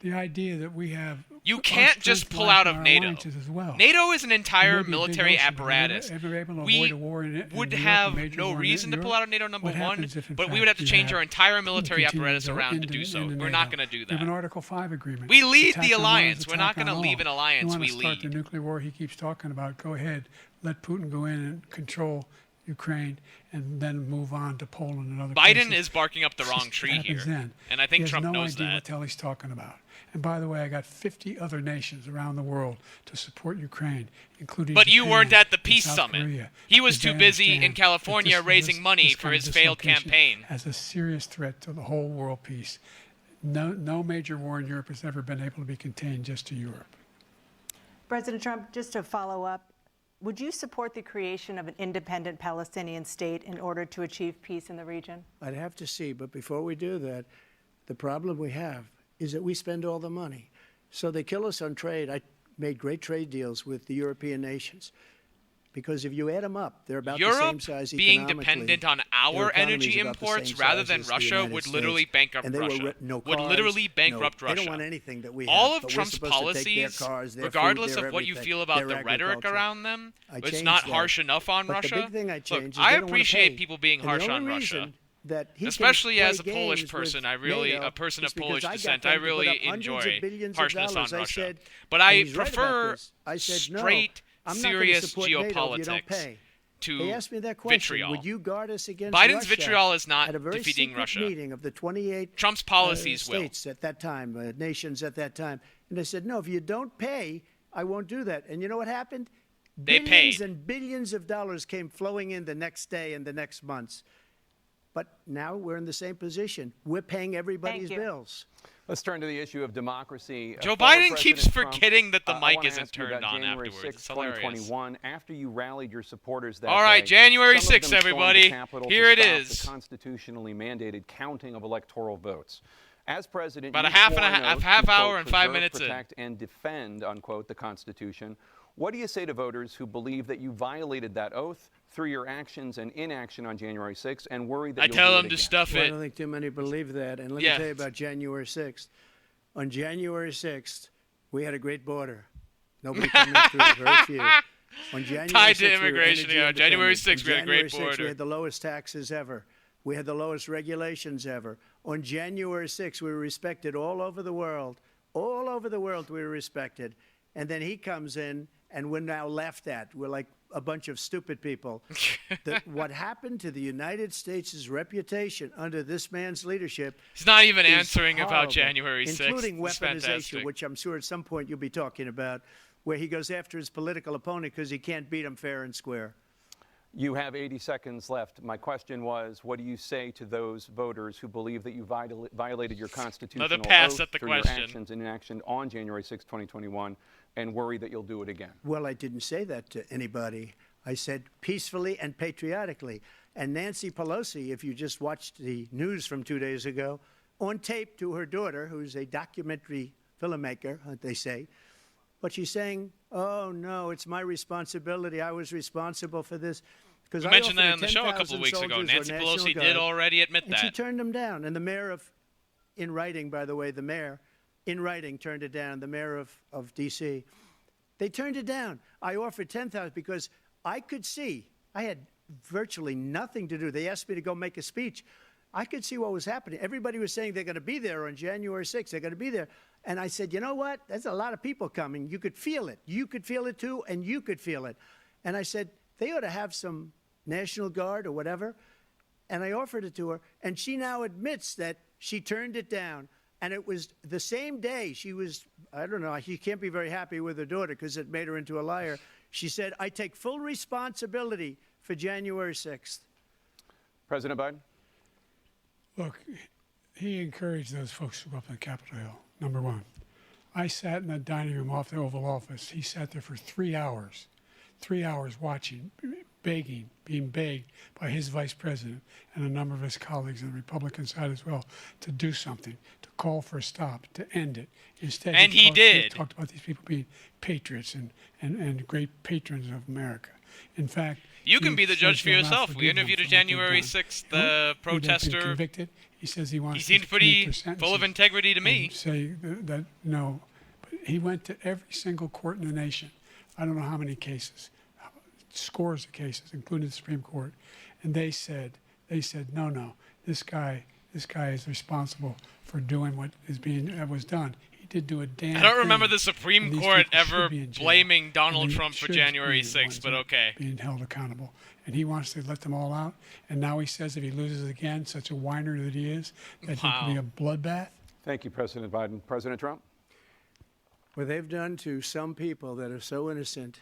The idea that we have You our can't just strength pull lies out in of our NATO. alliances as well. NATO is an entire Maybe a big military ocean, but apparatus. ever able to We avoid a war in it, would in Europe, a have major no war in reason to Europe? pull out of NATO, number What one, happens if, in but we fact, would have to you change have our entire to military continue apparatus to go around to into- do so. into We're not NATO? going to do We have an that. Article 5 agreement. We lead Attack the on one is alliance. We're not attack going to on leave all. an alliance. You We want to start the lead. nuclear war he keeps talking about, go ahead. Let Putin go in and control Ukraine and then move on to Poland and other places. Biden is barking up the It's wrong just tree happens here. then. And I think He Trump has no knows idea that. what the hell he's talking about. And by the way, I got 50 other nations around the world to support Ukraine, including But you Japan weren't at the and peace South summit. Korea, He was because too they busy in understand that California this- raising this- money this for kind of his failed dislocation campaign. has a serious threat to the whole world peace. No major war in Europe has ever been able to be contained just to Europe. President Trump, just to follow up, would you support the creation of an independent Palestinian state in order to achieve peace in the region? I'd have to see, but before we do that, the problem we have is that we spend all the money. So they kill us on trade. I made great trade deals with the European nations because if you add them up, they're about the same Europe size being economically. dependent on Their our economy energy is about the imports same rather size than as the Russia United would States. literally bankrupt And they were Russia. no Would cars, literally bankrupt They Russia. don't want anything that we All have, of but we're Trump's supposed to take their policies, cars, their regardless food, their of what you everything, feel about their the rhetoric agriculture. around them, I it's changed not that. harsh enough on But Russia. the big thing I Look, changed is I they don't wanna appreciate pay. people being And the harsh on only Russia. reason that he can Especially as a play Polish games person, with I really, NATO a person is of Polish because I got descent, them I to put really up hundreds of enjoy billions of harshness on dollars. I Russia. said, But and I he's right about prefer this. I said, no, straight, I'm not gonna serious support NATO if you don't geopolitics pay. to They asked me that question. vitriol. Would you guard us against Biden's Russia? vitriol is not At a very defeating secret Russia. meeting of the 28 Trump's policies will. states at that time, nations at that time. And they said, no, if you don't pay, I won't do that. And you know what happened? They Billions paid. and billions of dollars came flowing in the next day and the next months. But now we're in the same position. We're paying everybody's you. bills. Let's turn to the issue of democracy. Joe Former Biden keeps President Trump, forgetting that the I mic wanna isn't ask you turned about on January afterwards. 6, It's hilarious. 2021, after you rallied your supporters that All right, day, January some of 6th, them stormed the everybody. Capitol Here to it stop is. the constitutionally mandated counting of electoral votes. As president, About you a half swore and a an half- oath half to, hour quote, and 5 preserve, minutes in. protect, and defend, unquote, the Constitution. What do you say to voters who believe that you violated that oath through your actions and inaction on January 6th and worry that I you'll tell do it them to again? stuff Well, I it. don't think too many believe that. And let Yeah. me tell you about January 6th. On January 6th, we had a great border. Nobody coming through, very few. On January Tied to 6th, we were immigration, energy yeah. January independent. 6th, we had a On great January 6th, border. we had the lowest taxes ever. We had the lowest regulations ever. On January 6th, we were respected all over the world. All over the world, we were respected. And then he comes in, and we're now laughed at. We're like a bunch of stupid people. What happened to the United States' reputation under this man's leadership He's not even is answering about horrible, January 6th. including It's weaponization, fantastic. which I'm sure at some point you'll be talking about. where he goes after his political opponent because he can't beat him fair and square. You have 80 seconds left. My question was, what do you say to those voters who believe that you violated your constitutional Another pass oath at the through question. your actions and inaction on January 6, 2021, and worry that you'll do it again? Well, I didn't say that to anybody. I said peacefully and patriotically. And Nancy Pelosi, if you just watched the news from 2 days ago, on tape to her daughter, who's a documentary filmmaker, they say, but she's saying, oh, no, it's my responsibility. I was responsible for this. Because We mentioned that on the show a couple of weeks ago. Nancy Pelosi did already admit and that. she turned them down. And the mayor in writing, by the way, the mayor in writing turned it down, the mayor of D.C. They turned it down. I offered $10,000 because I could see, I had virtually nothing to do. They asked me to go make a speech. I could see what was happening. Everybody was saying they're going to be there on January 6th. They're going to be there. And I said, you know what? There's a lot of people coming. You could feel it. You could feel it too, and you could feel it. And I said, they ought to have some National Guard or whatever. And I offered it to her. And she now admits that she turned it down. And it was the same day she was, I don't know, she can't be very happy with her daughter because it made her into a liar. She said, I take full responsibility for January 6th. President Biden? Look, he encouraged those folks to go up on Capitol Hill, number one. I sat in that dining room off the Oval Office. He sat there for 3 hours watching, begging, being begged by his vice president and a number of his colleagues on the Republican side as well to do something, to call for a stop, to end it. Instead, And he did. He talked about these people being patriots and great patrons of America. In fact, You can he be the says judge for he'll not yourself. We forgive them interviewed a for what they've January done. 6th He'd been protester. convicted. He says he wants He seemed to pretty plead for full of sentences integrity to me. and say that no. But he went to every single court in the nation. I don't know how many cases, scores of cases, including the Supreme Court, and they said, no, this guy is responsible for doing what was done. He did do a damn I don't remember thing, the Supreme and these Court people should ever be in jail, blaming Donald and they Trump for should January be the 6th, ones but that are okay. being held accountable. And he wants to let them all out. And now he says if he loses again, such a whiner that he is, that it could be a bloodbath. Thank you, President Biden. President Trump? What they've done to some people that are so innocent,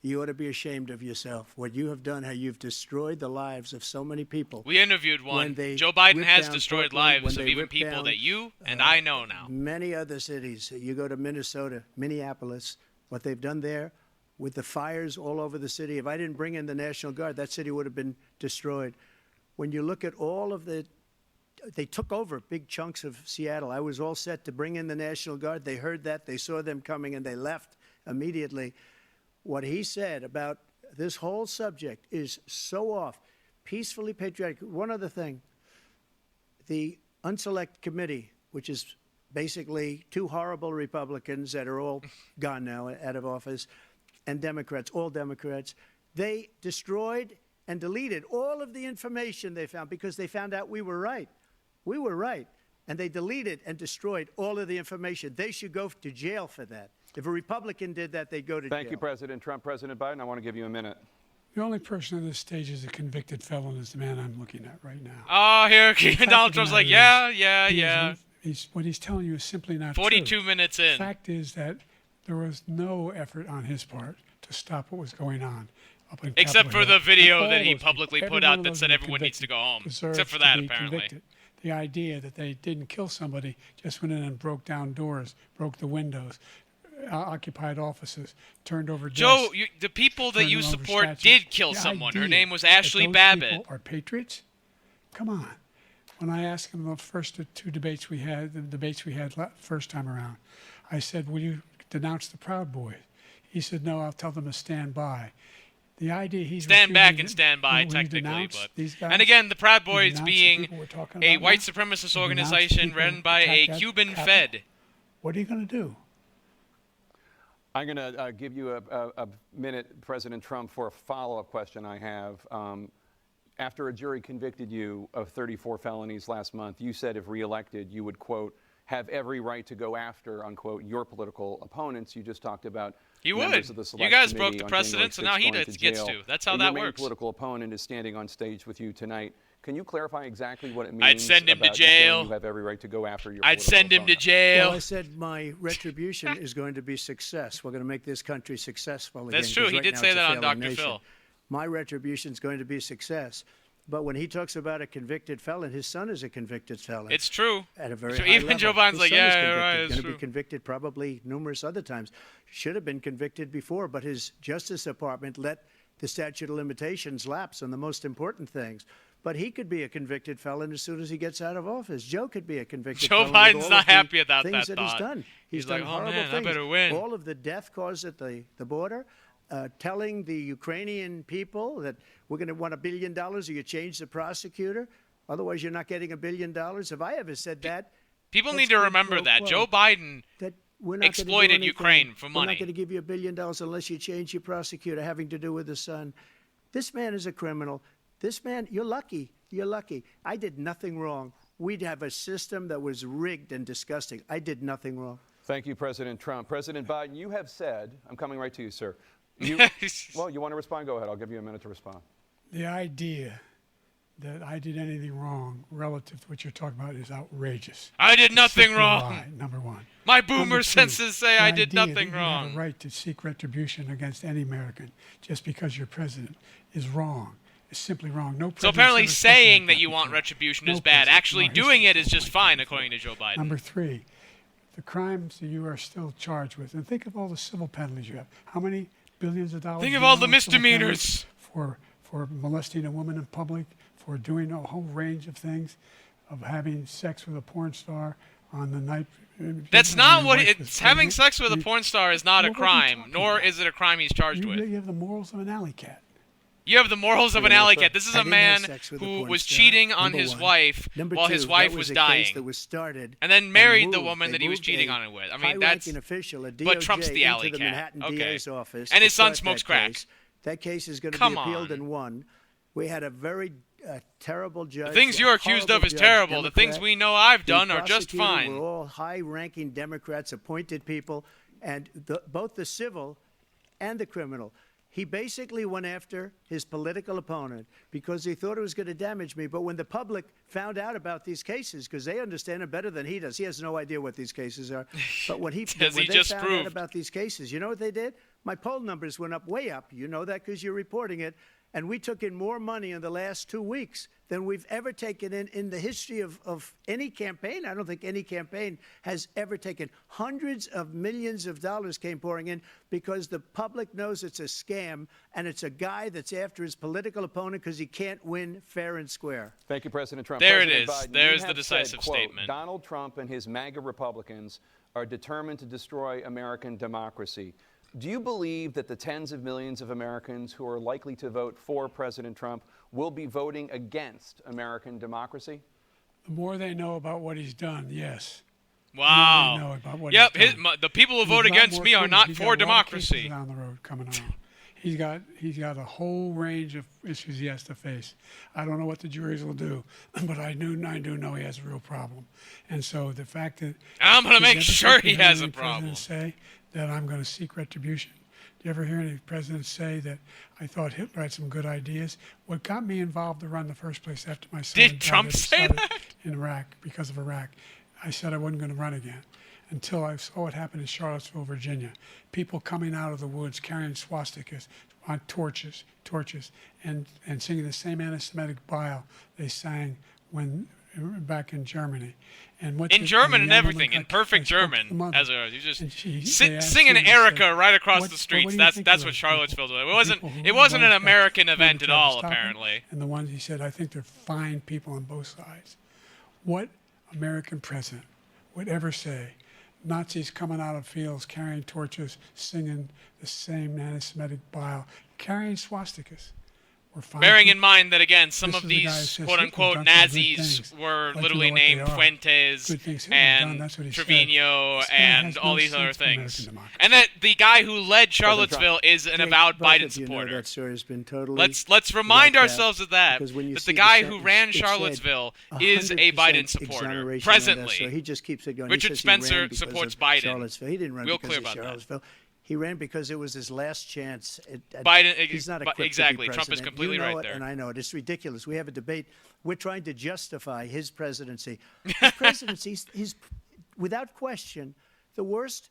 you ought to be ashamed of yourself. What you have done, how you've destroyed the lives of so many people. We interviewed one. When they Joe Biden ripped has down destroyed Portland, lives when of they even ripped people down, that you and I know now. Many other cities. You go to Minnesota, Minneapolis, what they've done there with the fires all over the city. If I didn't bring in the National Guard, that city would have been destroyed. When you look at all of they took over big chunks of Seattle. I was all set to bring in the National Guard. They heard that. They saw them coming, and they left immediately. What he said about this whole subject is so off. Peacefully patriotic. One other thing. The Unselect Committee, which is basically two horrible Republicans that are all gone now out of office, and Democrats, all Democrats, they destroyed and deleted all of the information they found because they found out we were right. We were right. And they deleted and destroyed all of the information. They should go to jail for that. If a Republican did that, they'd go to jail. Thank you, President Trump. President Biden, I want to give you a minute. The only person on this stage is a convicted felon is the man I'm looking at right now. Oh, here Donald Trump's like, yeah. What he's telling you is simply not 42 true. minutes in. The fact is that there was no effort on his part to stop what was going on up in Except Capitol for Hill. the video And that all he those publicly people, put every out one of that those said who were everyone needs to go home. deserves Except for to that, be apparently. convicted. The idea that they didn't kill somebody, just went in and broke down doors, broke the windows, occupied offices, turned over desks. Joe, the people that turned you over support statues. did kill The someone. Her idea name was that Ashley those Babbitt. people are patriots? Come on. When I asked him the first two debates we had, first time around, I said, will you denounce the Proud Boys? He said, no, I'll tell them to stand by. The idea he's Stand back refusing and to- stand by, will you technically. denounce But these guys? and again, the Proud Will you Boys denounce the being people we're talking a about white now? supremacist Will you denounce the organization people run who by a attacked that Cuban Capitol? Fed. What are you going to do? I'm going to give you a minute, President Trump, for a follow-up question I have. After a jury convicted you of 34 felonies last month, you said if reelected, you would, quote, have every right to go after, unquote, your political opponents. You just talked about You members would. of the You Select guys Committee broke the on precedent, so now January he 6th gets going to. That's how and that your main works. political opponent is standing on stage with you tonight. Can you clarify exactly what it means? I'd send him to about you feeling jail. You have every right to go after your I'd political send him to opponent? jail. Well, I said my retribution is going to be success. We're going to make this country successful again. That's true. 'cause He right did now say it's a that on failing Dr. nation. Phil. My retribution is going to be success. But when he talks about a convicted felon, his son is a convicted felon. It's true. At a very So high even level. Joe Biden's His like, son is yeah, convicted, right, it's going to true. be convicted probably numerous other times. Should have been convicted before, but his Justice Department let the statute of limitations lapse on the most important things. But he could be a convicted felon as soon as he gets out of office. Joe could be a convicted Joe felon. with Biden's all not of the happy about things that he's thought. done. He's done like, oh, horrible man, I things. better win. All of the death caused at the border, telling the Ukrainian people that we're going to want $1 billion or you change the prosecutor. Otherwise, you're not getting $1 billion. Have I ever said that? People That's need to quid remember pro that. quo. Joe Biden That we're not gonna do exploited anything. Ukraine for We're money. not going to give you $1 billion unless you change your prosecutor having to do with the son. This man is a criminal. This man, you're lucky. You're lucky. I did nothing wrong. We'd have a system that was rigged and disgusting. I did nothing wrong. Thank you, President Trump. President Biden, you have said, I'm coming right to you, sir. Well, you want to respond? Go ahead. I'll give you a minute to respond. The idea that I did anything wrong relative to what you're talking about is outrageous. I did nothing Simply wrong. lie, number one. My Number boomer two, senses say the I did idea nothing that you have wrong. a right to seek retribution against any American just because you're president is wrong. It's simply wrong. No. So president's apparently ever spoken saying like that you want before. retribution No is bad. president Actually in our doing history it is just spoken like fine, that according to before. Joe Biden. Number three, the crimes that you are still charged with, and think of all the civil penalties you have. How many billions of dollars? Think do of you all know the in civil penalties misdemeanors. for molesting a woman in public, for doing a whole range of things, of having sex with a porn star on the night. That's when not your what wife it, was having pregnant. sex with a porn star is not a Well, what are you crime, talking nor about? is it a crime he's charged with. You have the morals of an alley cat. You have the morals of an alley cat. This is a I didn't have man sex with a who porn was star, cheating on number his one. wife Number while two, his wife that was a dying, case that was started and then married the moved. woman They that he was moved cheating a on it with. I mean, that's high-ranking official, a DOJ, but Trump's the alley into the cat. Manhattan Okay. DA's office. And to his son start smokes that crack. case. That case is going to Come be appealed on. and won. We had a very terrible judge. the things a you're accused of horrible is judge, terrible. The things Democrat. we know I've The done are just prosecutor fine. Were all high-ranking Democrats, appointed people, and both the civil and the criminal. He basically went after his political opponent because he thought it was going to damage me. But when the public found out about these cases, because they understand it better than he does, he has no idea what these cases are. But when As when he they just found proved. out about these cases, you know what they did? My poll numbers went up, way up. You know that because you're reporting it. And we took in more money in the last 2 weeks than we've ever taken in the history of any campaign. I don't think any campaign has ever taken. Hundreds of millions of dollars came pouring in because the public knows it's a scam and it's a guy that's after his political opponent because he can't win fair and square. Thank you, President Trump. There it President is. Biden, There's you the have decisive said, quote, statement. Donald Trump and his MAGA Republicans are determined to destroy American democracy. Do you believe that the tens of millions of Americans who are likely to vote for President Trump will be voting against American democracy? The more they know about what he's done, yes. Wow. know about what Yep. he's done. The people who He's vote got against more me are footage. not He's for got a lot of democracy. cases down the road coming on. He's got a whole range of issues he has to face. I don't know what the juries will do, but I do know he has a real problem. And so the fact that I'm gonna did you make ever sure think he you heard has a any problem. president say that I'm going to seek retribution? Do you ever hear any presidents say that I thought Hitler had some good ideas? What got me involved to run in the first place after my son Did and Trump daughter say started that? in Iraq because of Iraq, I said I wasn't going to run again until I saw what happened in Charlottesville, Virginia. People coming out of the woods carrying swastikas on torches, and singing the same anti-Semitic bile they sang when back in Germany. And what In the German young and woman everything, in got- perfect I spoke to the German, mother, as you just and they singing asked me, Erica said, right across "What- the what streets. do you That's think that's of what those Charlottesville people? did. It The wasn't people who it wasn't an voted American to event at try to all, stop them, apparently. And the ones he said, I think they're fine people on both sides. What American president would ever say Nazis coming out of fields carrying torches, singing the same anti-Semitic bile, carrying swastikas? Were fine Bearing people? in mind that, again, some This of is the guy who these says quote-unquote Hitler's done some good Nazis things. were Let you literally know what they named are. Fuentes Good things Hitler's done, and that's what he said. Trevino This guy and has all no these other sense for American things. democracy. And that the guy who led Charlottesville is an Jake, avowed both Biden of you know supporter. that story has been totally Let's remind wiped out, ourselves of that. because when you That see the guy who sentence, ran it said Charlottesville is a 100% Biden supporter exoneration on that, presently. so he just keeps it going. Richard he says he ran Spencer because supports of Biden. Charlottesville. He didn't run Real because clear of about that. Charlottesville. He ran because it was his last chance. Biden, he's not equipped exactly. to be Trump is president. completely you know right it, there. And I know it. It's ridiculous. We have a debate. We're trying to justify his presidency. His presidency, he's without question the worst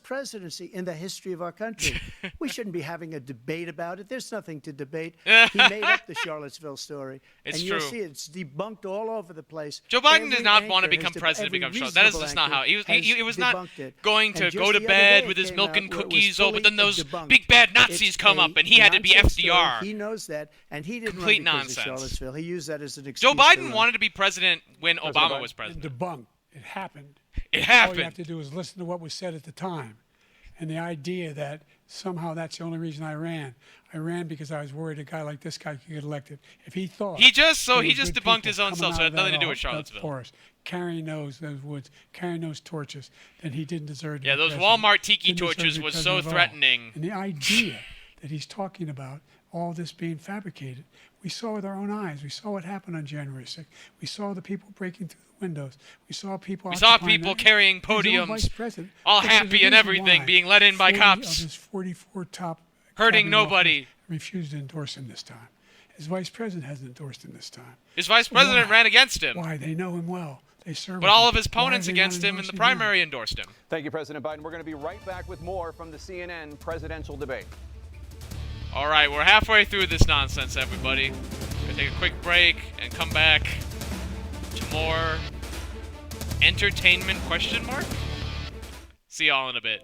presidency in the history of our country. We shouldn't be having a debate about it. There's nothing to debate. He made up the Charlottesville story. It's and true. you'll see it's debunked all over the place. Joe Biden Every did not want to anchor become has president to every become That is reasonable just not how. anchor He was not debunked it. going to And go just to the other bed day with it his came milk out and where it was cookies. Oh, but then fully those debunked. big bad Nazis It's come a up, and he had to be nonsense FDR. story. He knows that, and he didn't Complete run because nonsense. of Charlottesville. He used that as an excuse. Joe to Biden run. wanted to be president when Obama Biden. was president. Debunked. It happened. It All you happened. have to do is listen to what was said at the time. And the idea that somehow that's the only reason I ran. I ran because I was worried a guy like this guy could get elected. If he thought He just there was debunked good his people own self, coming so it out had of nothing to that do with that Charlottesville. forest, carrying those woods, carrying those torches, then he didn't deserve to Yeah, be those president. Walmart tiki Didn't deserve to torches be was president so at all. threatening. And the idea that he's talking about all this being fabricated, we saw with our own eyes. We saw what happened on January 6th. We saw the people breaking through the windows. We saw people. We saw occupying people that. carrying His own podiums, vice president. all This is the happy and reason everything, why being let in by 40 cops. Of his 44 top Hurting cabinet nobody. officers refused to endorse him this time. His vice president hasn't endorsed him this time. His vice president Why? ran against him, Why? They know him well. They serve. but with all him. of his Why are opponents they not against him in the endorsing him? primary endorsed him. Thank you, President Biden. We're going to be right back with more from the CNN presidential debate. All right, we're halfway through this nonsense, everybody. We're going to take a quick break and come back to more entertainment ? See y'all in a bit.